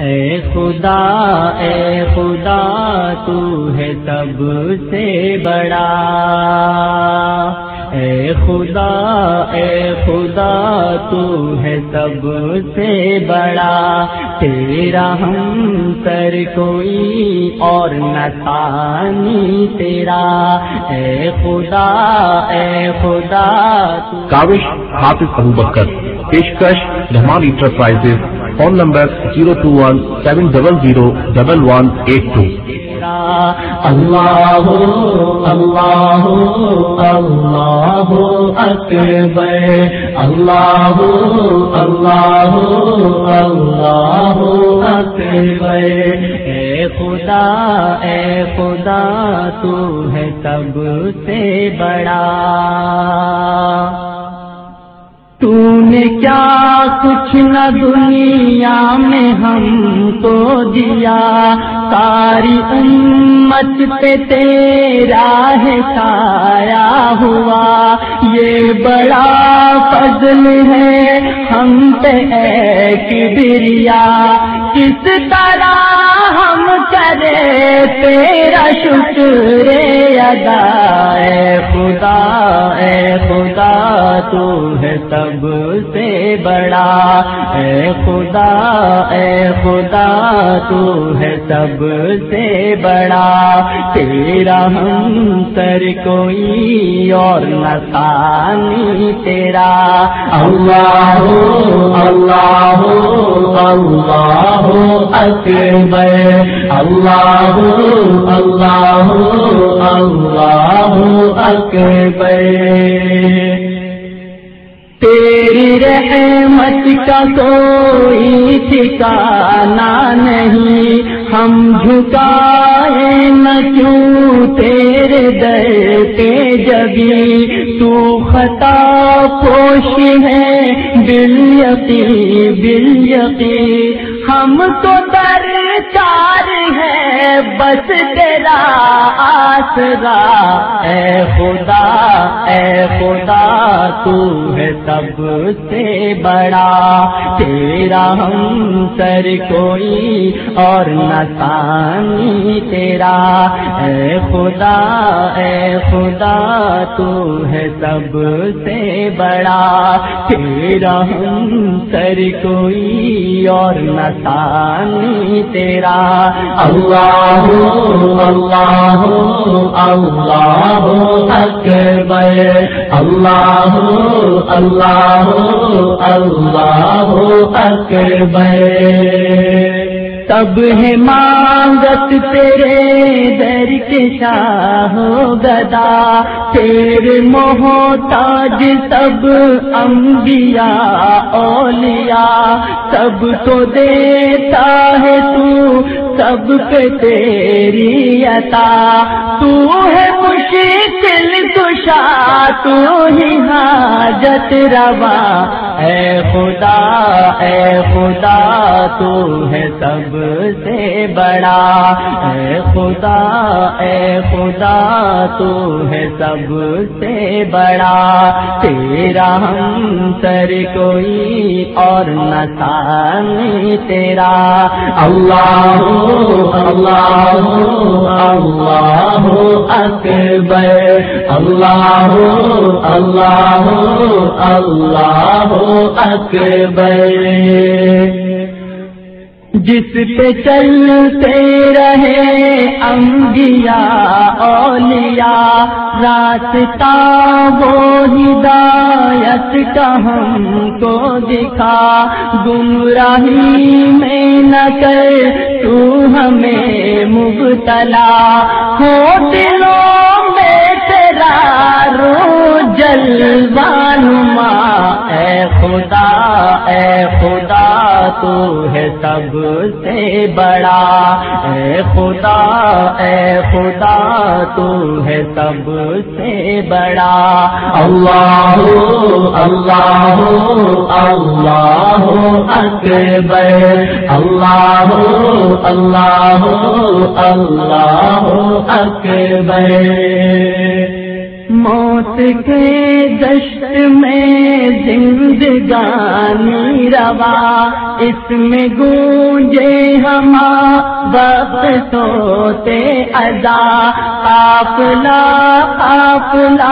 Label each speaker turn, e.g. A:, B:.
A: اے خدا تو ہے سب سے بڑا، اے خدا تو ہے سب سے بڑا، تیرا ہم سر کوئی اور نہ ثانی تیرا، اے خدا
B: کاوش حافظ ابوبکر، پیشکش رحمان انٹرپرائزز، فون نمبر 021-700-1182۔
A: اللہ اللہ اللہ اکبر، اللہ اللہ اللہ اکبر، اے خدا تو ہے سب سے بڑا، تو نے کیا کچھ نہ دنیا میں ہم کو دیا، ساری امت پہ تیرا ہے سایہ ہوا، یہ بڑا فضل ہے ہم پہ اے کبریا، کس طرح ہم کرے تیرا شکر ادا، اے خدا تو ہے سب سے بڑا، اے خدا تو ہے سب سے بڑا، تیرا ہم سر کوئی اور نہ ثانی تیرا، اللہ اللہ اللہ اکبر، اللہ اللہ اللہ اکبر، تیری رحمت کا کوئی ٹھکانہ نہیں، ہم جھکائے نہ کیوں تیرے در پہ جبھی، تو خطا پوش ہے بالیقین، ہم تو درکار ہے بس تیرا آسرا، اے خدا تو ہے سب سے بڑا، تیرا ہم سر کوئی اور نہ ثانی تیرا، اے خدا تو ہے سب سے بڑا، تیرا ہم سر کوئی اور نہ ثانی تیرا، اللہ اللہ اللہ اکبر، اللہ اللہ اللہ اکبر، سب ہے مانگت تیرے در کے شاہ گدا، تیرے محتاج سب انبیاء اولیاء، سب کو دیتا ہے تو سب پہ تیری عطا، تو ہے مشکل کشا تو ہی حاجت روا، اے خدا تو ہے سب سے بڑا، اے خدا تو ہے سب سے بڑا، تیرا ہم سر کوئی اور نہ ثانی تیرا، اللہ اللہ اللہ اکبر، اللہ اللہ اللہ اکبر، جس پہ چلتے رہے انبیاء اولیاء، راستہ وہ ہدایت کا ہم کو دکھا، گمراہی میں نہ کر تو ہمیں مبتلا، ہو دلوں میں تیرا روح جلوہ نما، اے خدا تو ہے سب سے بڑا، اے خدا تو ہے سب سے بڑا، اللہ اللہ اللہ اکبر، اللہ اللہ اللہ اکبر، موت کے دشت میں زندگانی روا، اس میں گونجے ہما وقت ہوتے ادا، قافلہ قافلہ